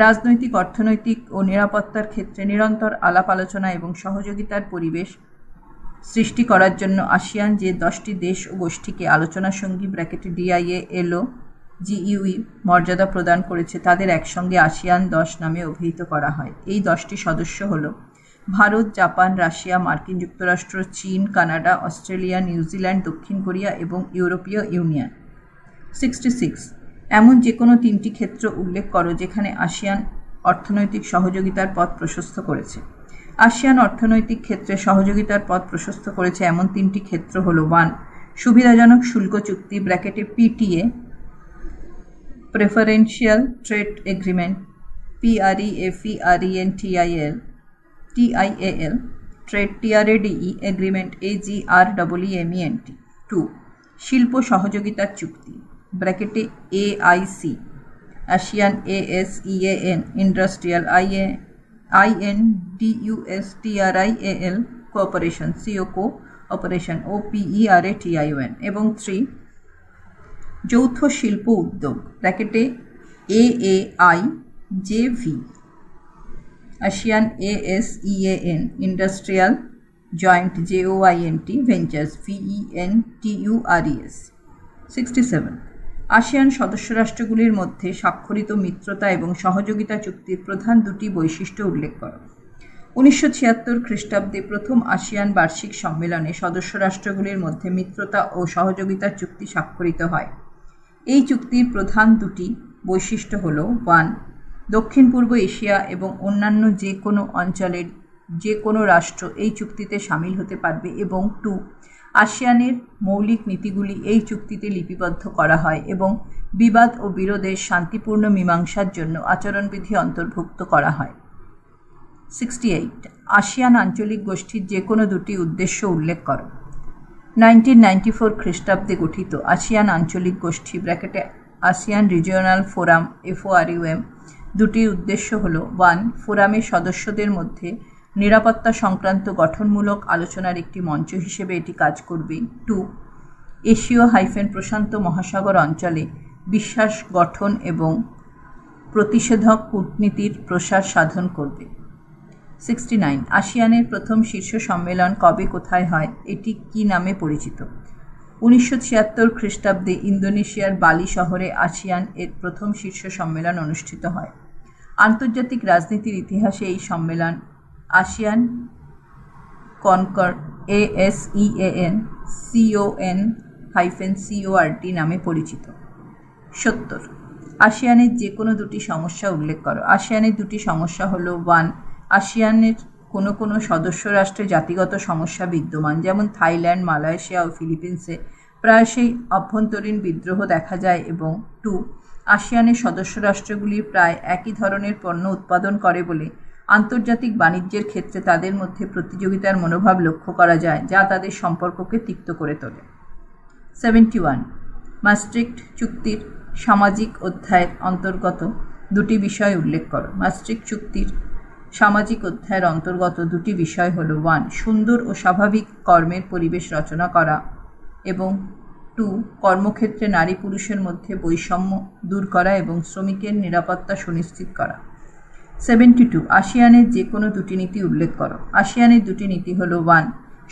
রাজনৈতিক, অর্থনৈতিক ও নিরাপত্তার ক্ষেত্রে নিরন্তর আলাপ আলোচনা এবং সহযোগিতার পরিবেশ সৃষ্টি করার জন্য আসিয়ান যে 10টি দেশ ও গোষ্ঠীকে আলোচনা সঙ্গী ব্র্যাকেটে ডিআইএ এলও জিইউই মর্যাদা প্রদান করেছে তাদের একসঙ্গে আসিয়ান 10 নামে অভিহিত করা হয়। এই 10টি সদস্য হল ভারত, জাপান, রাশিয়া, মার্কিন যুক্তরাষ্ট্র, চীন, কানাডা, অস্ট্রেলিয়া, নিউজিল্যান্ড, দক্ষিণ কোরিয়া এবং ইউরোপীয় ইউনিয়ন। 66. এমন যে কোনো 3টি ক্ষেত্র উল্লেখ করো যেখানে আসিয়ান অর্থনৈতিক সহযোগিতার পথ প্রশস্ত করেছে। আসিয়ান অর্থনৈতিক ক্ষেত্রে সহযোগিতার পথ প্রশস্ত করেছে এমন 3টি ক্ষেত্র হল 1. সুবিধাজনক শুল্ক চুক্তি ব্র্যাকেটে PTA, preferential trade agreement PREFERENTIAL, trade TRADE agreement AGREEMENT। 2. শিল্প সহযোগিতার চুক্তি ব্র্যাকেটে AIC, ASEAN ASEAN, industrial INDUSTRIAL cooperation cooperation OPERATION। এবং 3. যৌথ শিল্প উদ্যোগ ব্র্যাকেটে AAIJV, ASEAN ASEAN, industrial joint JOINT ventures VENTURES। 67. ASEAN সদস্য রাষ্ট্রগুলির মধ্যে স্বাক্ষরিত মিত্রতা এবং সহযোগিতা চুক্তির প্রধান 2টি বৈশিষ্ট্য উল্লেখ করো। 1976 খ্রিস্টাব্দে প্রথম আসিয়ান বার্ষিক সম্মেলনে সদস্য রাষ্ট্রগুলির মধ্যে মিত্রতা ও সহযোগিতার চুক্তি স্বাক্ষরিত হয়। এই চুক্তির প্রধান 2টি বৈশিষ্ট্য হল 1. দক্ষিণ পূর্ব এশিয়া এবং অন্যান্য যে কোনো অঞ্চলের যে কোনো রাষ্ট্র এই চুক্তিতে সামিল হতে পারবে, এবং 2. আসিয়ানের মৌলিক নীতিগুলি এই চুক্তিতে লিপিবদ্ধ করা হয় এবং বিবাদ ও বিরোধের শান্তিপূর্ণ মীমাংসার জন্য আচরণবিধি অন্তর্ভুক্ত করা হয়। 68. আসিয়ান আঞ্চলিক গোষ্ঠীর যে কোনো 2টি উদ্দেশ্য উল্লেখ করো। 1994 খ্রিস্টাব্দে গঠিত আসিয়ান আঞ্চলিক গোষ্ঠী ব্র্যাকেটে আসিয়ান রিজিওনাল ফোরাম FORUM 2টির উদ্দেশ্য হল 1. ফোরামের সদস্যদের মধ্যে নিরাপত্তা সংক্রান্ত গঠনমূলক আলোচনার একটি মঞ্চ হিসেবে এটি কাজ করবে। 2. এশীয়-প্রশান্ত মহাসাগর অঞ্চলে বিশ্বাস গঠন এবং প্রতিষেধক কূটনীতির প্রসার সাধন করবে। 69. আসিয়ানের প্রথম শীর্ষ সম্মেলন কবে কোথায় হয়, এটি কী নামে পরিচিত? 1976 খ্রিস্টাব্দে ইন্দোনেশিয়ার বালি শহরে আসিয়ান এর প্রথম শীর্ষ সম্মেলন অনুষ্ঠিত হয়। আন্তর্জাতিক রাজনীতির ইতিহাসে এই সম্মেলন আসিয়ান কনকর্ড ASEAN CON-CORD নামে পরিচিত। 70. আসিয়ানের যে কোনো 2টি সমস্যা উল্লেখ করো। আসিয়ানের 2টি সমস্যা হল 1. আসিয়ানের কোনো সদস্য রাষ্ট্রে জাতিগত সমস্যা বিদ্যমান, যেমন থাইল্যান্ড, মালয়েশিয়া ও ফিলিপিন্সে প্রায়শই অভ্যন্তরীণ বিদ্রোহ দেখা যায়, এবং 2. আসিয়ানের সদস্য রাষ্ট্রগুলি প্রায় একই ধরনের পণ্য উৎপাদন করে বলে আন্তর্জাতিক বাণিজ্যের ক্ষেত্রে তাদের মধ্যে প্রতিযোগিতার মনোভাব লক্ষ্য করা যায়, যা তাদের সম্পর্ককে তিক্ত করে তোলে। 71. maastricht চুক্তির সামাজিক অধ্যায়ের অন্তর্গত দুটি বিষয় উল্লেখ করো। maastricht চুক্তির সামাজিক অধ্যায়ের অন্তর্গত দুটি বিষয় হল 1 সুন্দর ও স্বাভাবিক কর্মের পরিবেশ রচনা করা এবং 2 কর্মক্ষেত্রে নারী পুরুষের মধ্যে বৈষম্য দূর করা এবং শ্রমিকের নিরাপত্তা সুনিশ্চিত করা। 72 আসিয়ানের যে কোনো দুটি নীতি উল্লেখ করো। আসিয়ানের দুটি নীতি হল 1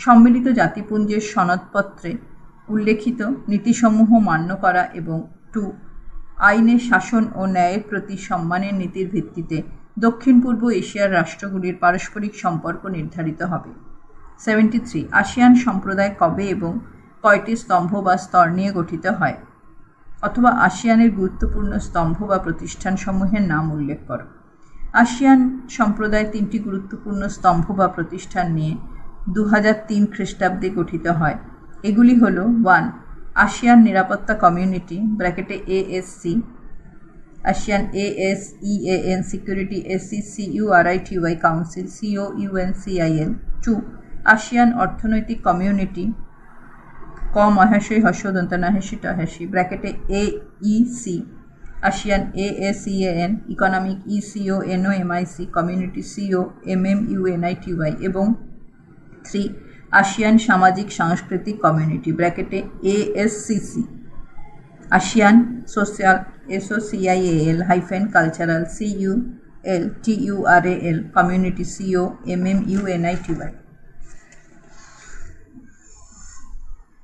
সম্মিলিত জাতিপুঞ্জের সনদপত্রে উল্লেখিত নীতিসমূহ মান্য করা এবং 2 আইনের শাসন ও ন্যায়ের প্রতি সম্মানের নীতির ভিত্তিতে দক্ষিণ পূর্ব এশিয়ার রাষ্ট্রগুলির পারস্পরিক সম্পর্ক নির্ধারিত হবে। 73 আসিয়ান সম্প্রদায় কবে এবং কয়টি স্তম্ভ বা স্তর নিয়ে গঠিত হয়, অথবা আসিয়ানের গুরুত্বপূর্ণ স্তম্ভ বা প্রতিষ্ঠানসমূহের নাম উল্লেখ করো। আসিয়ান সম্প্রদায় 3টি গুরুত্বপূর্ণ স্তম্ভ বা প্রতিষ্ঠান নিয়ে 2003 খ্রিস্টাব্দে গঠিত হয়। এগুলি হল 1 আসিয়ান নিরাপত্তা কমিউনিটি ব্র্যাকেটে ASC, ASEAN ASEAN security SCCURITY council COUNCIL। 2 ASEAN অর্থনৈতিক কমিউনিটি ক-হ-স-ই-হ-স-দ-ন্ত-ন-হ-স-ট-হ-স ব্র্যাকেটে AEC, ASEAN ASEAN economic ECONOMIC community COMMUNITY এবং 3 আসিয়ান সামাজিক সাংস্কৃতিক কমিউনিটি ব্র্যাকেটে ASCC, আসিয়ান সোশ্যাল SOCIAL-কালচারাল CULTURAL community COMMUNITY।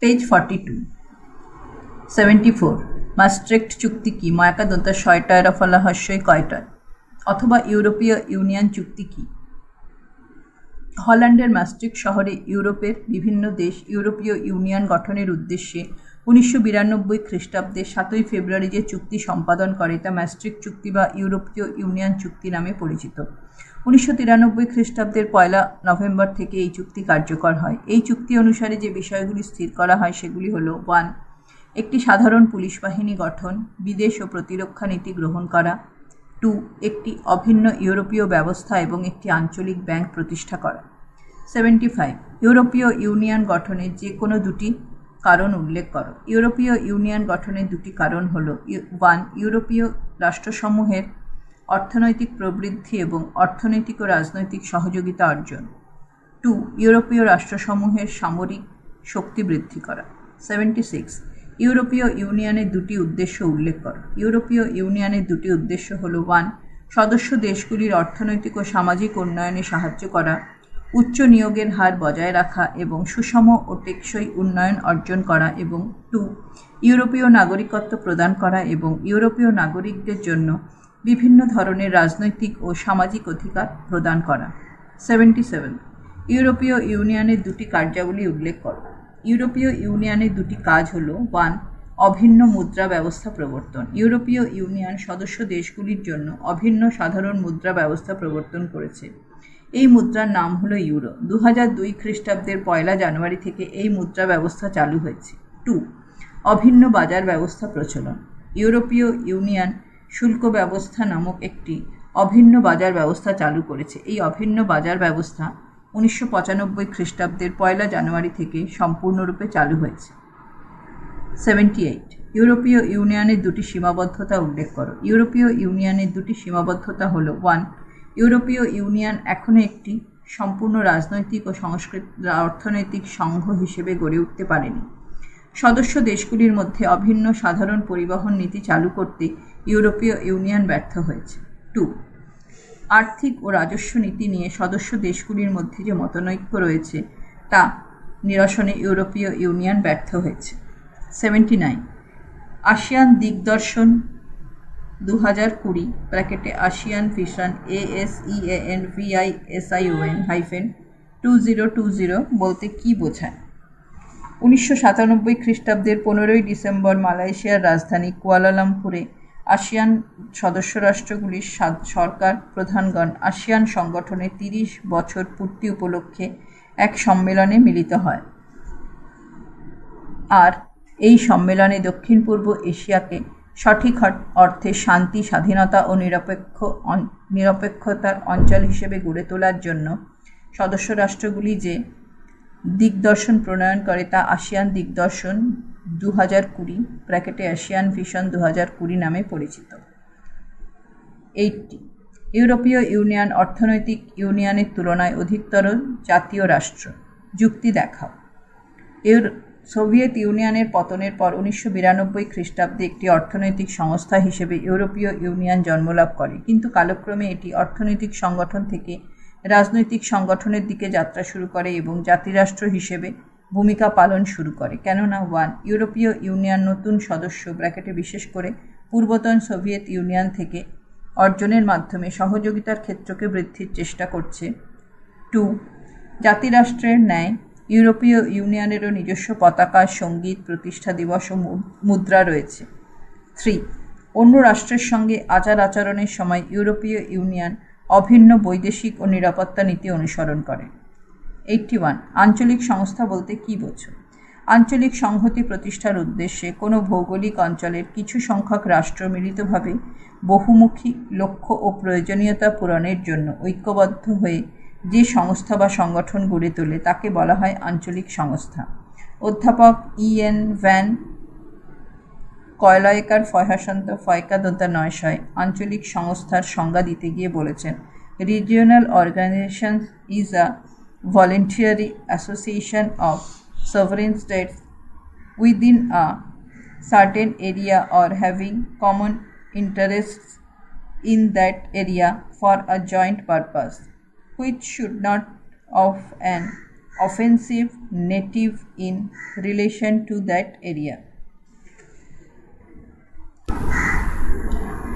Page 42। 74 maastricht চুক্তি কি? ময়াকা দন্তা শয়টয় রফলা হস্যই কয়টয়, অথবা ইউরোপীয় ইউনিয়ন চুক্তি কি? হল্যান্ডের maastricht শহরে ইউরোপের বিভিন্ন দেশ ইউরোপীয় ইউনিয়ন গঠনের উদ্দেশ্যে 1992 খ্রিস্টাব্দে 7 ফেব্রুয়ারি যে চুক্তি সম্পাদন করে তা maastricht চুক্তি বা ইউরোপীয় ইউনিয়ন চুক্তি নামে পরিচিত। 1993 খ্রিস্টাব্দের 1 নভেম্বর থেকে এই চুক্তি কার্যকর হয়। এই চুক্তি অনুসারে যে বিষয়গুলি স্থির করা হয় সেগুলি হল 1 একটি সাধারণ পুলিশ বাহিনী গঠন, বিদেশ ও প্রতিরক্ষা নীতি গ্রহণ করা। 2 একটি অভিন্ন ইউরোপীয় ব্যবস্থা এবং একটি আঞ্চলিক ব্যাংক প্রতিষ্ঠা করা। 75 ইউরোপীয় ইউনিয়ন গঠনের যে কোনো দুটি কারণ উল্লেখ করো। ইউরোপীয় ইউনিয়ন গঠনের দুটি কারণ হল 1 ইউরোপীয় রাষ্ট্রসমূহের অর্থনৈতিক প্রবৃদ্ধি এবং অর্থনৈতিক ও রাজনৈতিক সহযোগিতা অর্জন। 2 ইউরোপীয় রাষ্ট্রসমূহের সামরিক শক্তি বৃদ্ধি করা। 76 ইউরোপীয় ইউনিয়নের দুটি উদ্দেশ্য উল্লেখ করো। ইউরোপীয় ইউনিয়নের দুটি উদ্দেশ্য হল 1 সদস্য দেশগুলির অর্থনৈতিক ও সামাজিক উন্নয়নে সাহায্য করা, উচ্চ নিয়োগের হার বজায় রাখা এবং সুষম ও টেকসই উন্নয়ন অর্জন করা এবং 2 ইউরোপীয় নাগরিকত্ব প্রদান করা এবং ইউরোপীয় নাগরিকদের জন্য বিভিন্ন ধরনের রাজনৈতিক ও সামাজিক অধিকার প্রদান করা। 77 ইউরোপীয় ইউনিয়নের দুটি কার্যাবলী উল্লেখ করো। ইউরোপীয় ইউনিয়নের দুটি কাজ হল 1 অভিন্ন মুদ্রা ব্যবস্থা প্রবর্তন। ইউরোপীয় ইউনিয়ন সদস্য দেশগুলির জন্য অভিন্ন সাধারণ মুদ্রা ব্যবস্থা প্রবর্তন করেছে। এই মুদ্রার নাম হল ইউরো। 2002 খ্রিস্টাব্দের 1 জানুয়ারি থেকে এই মুদ্রা ব্যবস্থা চালু হয়েছে। 2 অভিন্ন বাজার ব্যবস্থা প্রচলন। ইউরোপীয় ইউনিয়ন শুল্ক ব্যবস্থা নামক একটি অভিন্ন বাজার ব্যবস্থা চালু করেছে। এই অভিন্ন বাজার ব্যবস্থা 1995 খ্রিস্টাব্দের 1 জানুয়ারি থেকে সম্পূর্ণরূপে চালু হয়েছে। 78 ইউরোপীয় ইউনিয়নের দুটি সীমাবদ্ধতা উল্লেখ করো। ইউরোপীয় ইউনিয়নের দুটি সীমাবদ্ধতা হল 1 ইউরোপীয় ইউনিয়ন এখনও একটি সম্পূর্ণ রাজনৈতিক ও অর্থনৈতিক সংঘ হিসেবে গড়ে উঠতে পারেনি। সদস্য দেশগুলির মধ্যে অভিন্ন সাধারণ পরিবহন নীতি চালু করতে ইউরোপীয় ইউনিয়ন ব্যর্থ হয়েছে। 2 আর্থিক ও রাজস্ব নীতি নিয়ে সদস্য দেশগুলির মধ্যে যে মতনৈক্য রয়েছে তা নিরসনে ইউরোপীয় ইউনিয়ন ব্যর্থ হয়েছে। 79 আসিয়ান দিগদর্শন 2020 ব্র্যাকেটে আসিয়ান ভিশন ASEAN-VISION-2020 বলতে কি বোঝায়? 1997 খ্রিস্টাব্দের 15 ডিসেম্বর মালয়েশিয়ার রাজধানী কুয়ালালামপুরে আসিয়ান সদস্য রাষ্ট্রগুলির সরকার প্রধানগণ আসিয়ান সংগঠনের 30 বছর পূর্তি উপলক্ষে এক সম্মেলনে মিলিত হয়। আর এই সম্মেলনে দক্ষিণ পূর্ব এশিয়াকে সঠিক অর্থে শান্তি, স্বাধীনতা ও নিরপেক্ষতার অঞ্চল হিসেবে গড়ে তোলার জন্য সদস্য রাষ্ট্রগুলি যে দিগদর্শন প্রণয়ন করে তা আসিয়ান দিগদর্শন 2020 ব্র্যাকেটে এশিয়ান ভিশন 2020 নামে পরিচিত। 80 ইউরোপীয় ইউনিয়ন অর্থনৈতিক ইউনিয়নের তুলনায় অধিকতর জাতীয় রাষ্ট্র। যুক্তি দেখাও। সোভিয়েত ইউনিয়নের পতনের পর 1992 খ্রিস্টাব্দে একটি অর্থনৈতিক সংস্থা হিসেবে ইউরোপীয় ইউনিয়ন জন্মলাভ করে, কিন্তু কালক্রমে এটি অর্থনৈতিক সংগঠন থেকে রাজনৈতিক সংগঠনের দিকে যাত্রা শুরু করে এবং জাতিরাষ্ট্র হিসেবে ভূমিকা পালন শুরু করে, কেননা 1 ইউরোপীয় ইউনিয়ন নতুন সদস্য ব্র্যাকেটে বিশেষ করে পূর্বতন সোভিয়েত ইউনিয়ন থেকে অর্জনের মাধ্যমে সহযোগিতার ক্ষেত্রকে বৃদ্ধির চেষ্টা করছে। 2 জাতিরাষ্ট্রের ন্যায় ইউরোপীয় ইউনিয়নেরও নিজস্ব পতাকা, সঙ্গীত, প্রতিষ্ঠা দিবস ও মুদ্রা রয়েছে। 3 অন্য রাষ্ট্রের সঙ্গে আচার আচরণের সময় ইউরোপীয় ইউনিয়ন অভিন্ন বৈদেশিক ও নিরাপত্তা নীতি অনুসরণ করে। 81 আঞ্চলিক সংস্থা বলতে কী বোঝো? আঞ্চলিক সংহতি প্রতিষ্ঠার উদ্দেশ্যে কোনো ভৌগোলিক অঞ্চলের কিছু সংখ্যক রাষ্ট্র মিলিতভাবে বহুমুখী লক্ষ্য ও প্রয়োজনীয়তা পূরণের জন্য ঐক্যবদ্ধ হয়ে যে সংস্থা বা সংগঠন গড়ে তোলে তাকে বলা হয় আঞ্চলিক সংস্থা। অধ্যাপক EN ভ্যান কয়লয়কার ফয়হাসন্ত ফয়কা-9 আঞ্চলিক সংস্থার সংজ্ঞা দিতে গিয়ে বলেছেন, regional organisation is a voluntary association of sovereign states within a certain area or having common interests in that area for a joint purpose, which should not of an offensive native in relation to that area.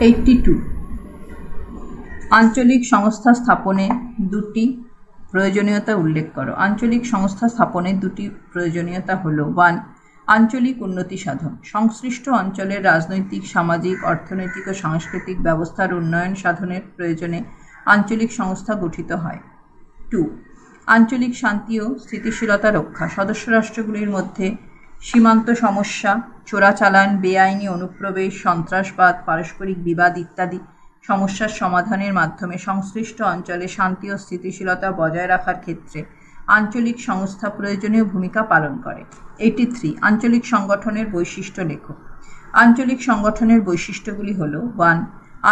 82 আঞ্চলিক সংস্থা স্থাপনে দুটি প্রয়োজনীয়তা উল্লেখ করো। আঞ্চলিক সংস্থা স্থাপনের দুটি প্রয়োজনীয়তা হল 1 আঞ্চলিক উন্নতি সাধন। সংশ্লিষ্ট অঞ্চলের রাজনৈতিক, সামাজিক, অর্থনৈতিক ও সাংস্কৃতিক ব্যবস্থার উন্নয়ন সাধনের প্রয়োজনে আঞ্চলিক সংস্থা গঠিত হয়। 2 আঞ্চলিক শান্তি ও স্থিতিশীলতা রক্ষা। সদস্য রাষ্ট্রগুলির মধ্যে সীমান্ত সমস্যা, চোরাচালান, বেআইনি অনুপ্রবেশ, সন্ত্রাসবাদ, পারস্পরিক বিবাদ ইত্যাদি সমস্যার সমাধানের মাধ্যমে সংশ্লিষ্ট অঞ্চলে শান্তি ও স্থিতিশীলতা বজায় রাখার ক্ষেত্রে আঞ্চলিক সংস্থা প্রয়োজনীয় ভূমিকা পালন করে। 83 আঞ্চলিক সংগঠনের বৈশিষ্ট্য লেখো। আঞ্চলিক সংগঠনের বৈশিষ্ট্যগুলি হল 1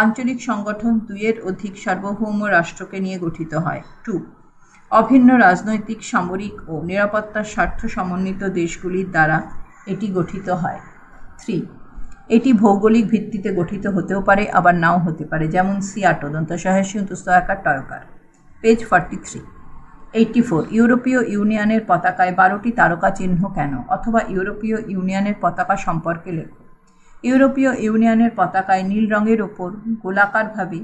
আঞ্চলিক সংগঠন 2 অধিক সার্বভৌম রাষ্ট্রকে নিয়ে গঠিত হয়। 2 অভিন্ন রাজনৈতিক, সামরিক ও নিরাপত্তার স্বার্থ সমন্বিত দেশগুলির দ্বারা এটি গঠিত হয়। 3 এটি ভৌগোলিক ভিত্তিতে গঠিত হতেও পারে, আবার নাও হতে পারে, যেমন সিয়াটো টয়কার। পেজ 43। 84 ইউরোপীয় ইউনিয়নের পতাকায় 12টি তারকা চিহ্ন কেন? অথবা ইউরোপীয় ইউনিয়নের পতাকা সম্পর্কে লেখো। ইউরোপীয় ইউনিয়নের পতাকায় নীল রঙের ওপর গোলাকারভাবে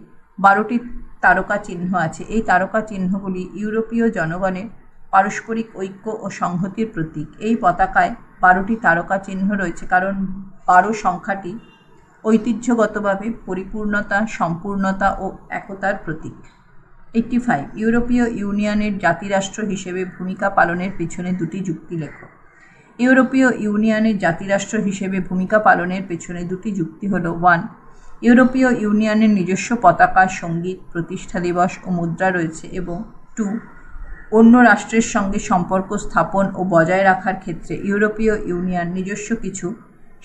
12টি তারকা চিহ্ন আছে। এই তারকা চিহ্নগুলি ইউরোপীয় জনগণের পারস্পরিক ঐক্য ও সংহতির প্রতীক। এই পতাকায় 12টি তারকা চিহ্ন রয়েছে কারণ 12 সংখ্যাটি ঐতিহ্যগতভাবে পরিপূর্ণতা, সম্পূর্ণতা ও একতার প্রতীক। 85 ইউরোপীয় ইউনিয়নের জাতিরাষ্ট্র হিসেবে ভূমিকা পালনের পেছনে দুটি যুক্তি লেখো। ইউরোপীয় ইউনিয়নের জাতিরাষ্ট্র হিসেবে ভূমিকা পালনের পেছনে দুটি যুক্তি হল 1 ইউরোপীয় ইউনিয়নের নিজস্ব পতাকা, সঙ্গীত, প্রতিষ্ঠা দিবস ও মুদ্রা রয়েছে এবং 2 অন্য রাষ্ট্রের সঙ্গে সম্পর্ক স্থাপন ও বজায় রাখার ক্ষেত্রে ইউরোপীয় ইউনিয়ন নিজস্ব কিছু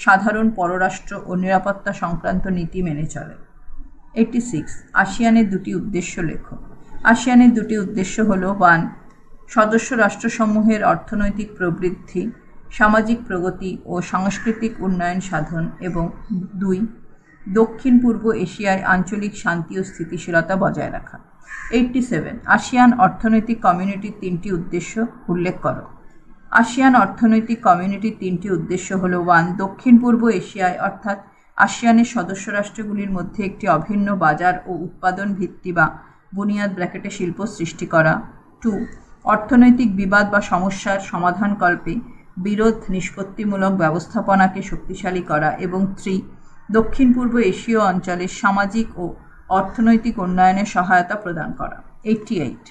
সাধারণ পররাষ্ট্র ও নিরাপত্তা সংক্রান্ত নীতি মেনে চলে। 86 আসিয়ানের দুটি উদ্দেশ্য লেখো। আসিয়ানের দুটি উদ্দেশ্য হল 1 সদস্য রাষ্ট্রসমূহের অর্থনৈতিক প্রবৃদ্ধি, সামাজিক প্রগতি ও সাংস্কৃতিক উন্নয়ন সাধন এবং 2 দক্ষিণ পূর্ব এশিয়ায় আঞ্চলিক শান্তি ও স্থিতিশীলতা বজায় রাখা। 87 আসিয়ান অর্থনৈতিক কমিউনিটির 3টি উদ্দেশ্য উল্লেখ করো। আসিয়ান অর্থনৈতিক কমিউনিটির 3টি উদ্দেশ্য হল 1 দক্ষিণ পূর্ব এশিয়ায় অর্থাৎ আসিয়ানের সদস্য রাষ্ট্রগুলির মধ্যে একটি অভিন্ন বাজার ও উৎপাদন ভিত্তি বা বুনিয়াদ ব্র্যাকেটে শিল্প সৃষ্টি করা। 2 অর্থনৈতিক বিবাদ বা সমস্যার সমাধানকল্পে বিরোধ নিষ্পত্তিমূলক ব্যবস্থাপনাকে শক্তিশালী করা এবং 3 দক্ষিণ পূর্ব এশীয় অঞ্চলের সামাজিক ও অর্থনৈতিক উন্নয়নে সহায়তা প্রদান করা। 88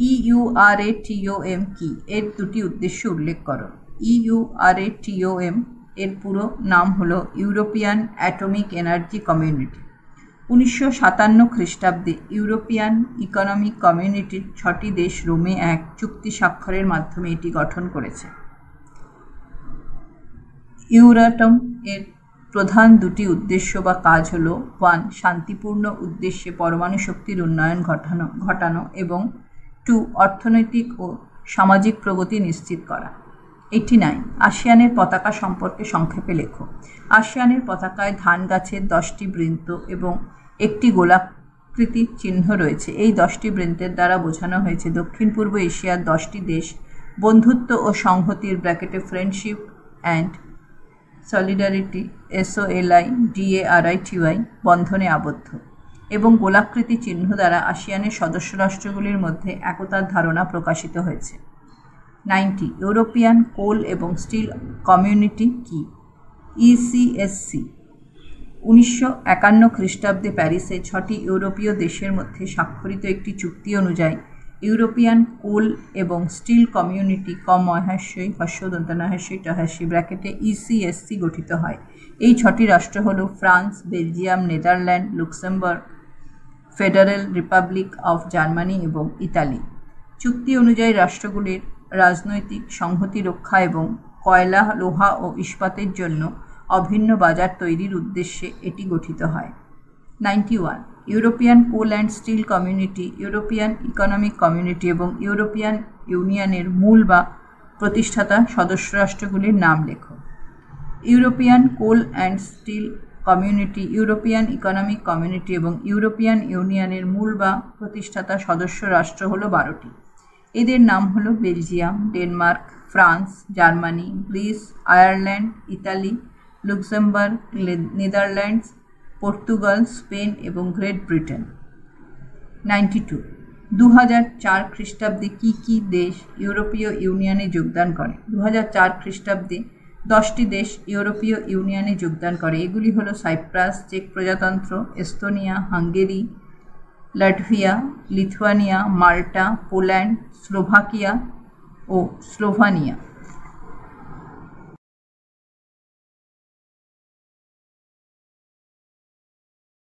EURATOM কি? এর দুটি উদ্দেশ্য উল্লেখ করো। EURATOM এর পুরো নাম হলো ইউরোপিয়ান অ্যাটমিক এনার্জি কমিউনিটি। 1957 খ্রিস্টাব্দে ইউরোপিয়ান ইকোনমিক কমিউনিটির 6টি দেশ রোমে এক চুক্তি স্বাক্ষরের মাধ্যমে এটি গঠন করেছে। ইউরাটম এর প্রধান দুটি উদ্দেশ্য বা কাজ হল 1. শান্তিপূর্ণ উদ্দেশ্যে পরমাণু শক্তির উন্নয়ন ঘটানো এবং 2. অর্থনৈতিক ও সামাজিক প্রগতি নিশ্চিত করা। 89. আসিয়ানের পতাকা সম্পর্কে সংক্ষেপে লেখো। আসিয়ানের পতাকায় ধান গাছের 10টি বৃন্ত এবং একটি গোলাকৃতির চিহ্ন রয়েছে। এই 10টি বৃন্তের দ্বারা বোঝানো হয়েছে দক্ষিণ পূর্ব এশিয়ার 10টি দেশ বন্ধুত্ব ও সংহতির ফ্রেন্ডশিপ অ্যান্ড সলিডারিটি SOLIDARITY বন্ধনে আবদ্ধ এবং গোলাকৃতি চিহ্ন দ্বারা আসিয়ানের সদস্য রাষ্ট্রগুলির মধ্যে একতার ধারণা প্রকাশিত হয়েছে। 90. ইউরোপিয়ান কোল এবং স্টিল কমিউনিটি কি? ECSC 1951 খ্রিস্টাব্দে প্যারিসে 6টি ইউরোপীয় দেশের মধ্যে স্বাক্ষরিত একটি চুক্তি অনুযায়ী ইউরোপিয়ান কোল এবং স্টিল কমিউনিটি ECSC গঠিত হয়। এই 6টি রাষ্ট্র হল France, Belgium, Netherland, Luxembourg, federal Republic of Germany এবং ইতালি। চুক্তি অনুযায়ী রাষ্ট্রগুলির রাজনৈতিক সংহতি রক্ষা এবং কয়লা, লোহা ও ইস্পাতের জন্য অভিন্ন বাজার তৈরির উদ্দেশ্যে এটি গঠিত হয়। 91. European Coal and Steel Community, European Economic Community এবং ইউরোপিয়ান ইউনিয়নের মূল বা প্রতিষ্ঠাতা সদস্য রাষ্ট্রগুলির নাম লেখো। European Coal and Steel Community, European Economic Community এবং ইউরোপিয়ান ইউনিয়নের মূল বা প্রতিষ্ঠাতা সদস্য রাষ্ট্র হল 12টি। এদের নাম হল Belgium, Denmark, France, Germany, Greece, Ireland, Italy, Luxembourg, Netherlands, Portugal, Spain এবং গ্রেট ব্রিটেন। 92. 2004 খ্রিস্টাব্দে কি দেশ ইউরোপীয় ইউনিয়নে যোগদান করে? 2004 খ্রিস্টাব্দে 10টি দেশ ইউরোপীয় ইউনিয়নে যোগদান করে। এগুলি হল সাইপ্রাস, চেক প্রজাতন্ত্র, এস্তোনিয়া, হাঙ্গেরি, লাটভিয়া, লিথুয়ানিয়া, মাল্টা, পোল্যান্ড, স্লোভাকিয়া ও স্লোভানিয়া।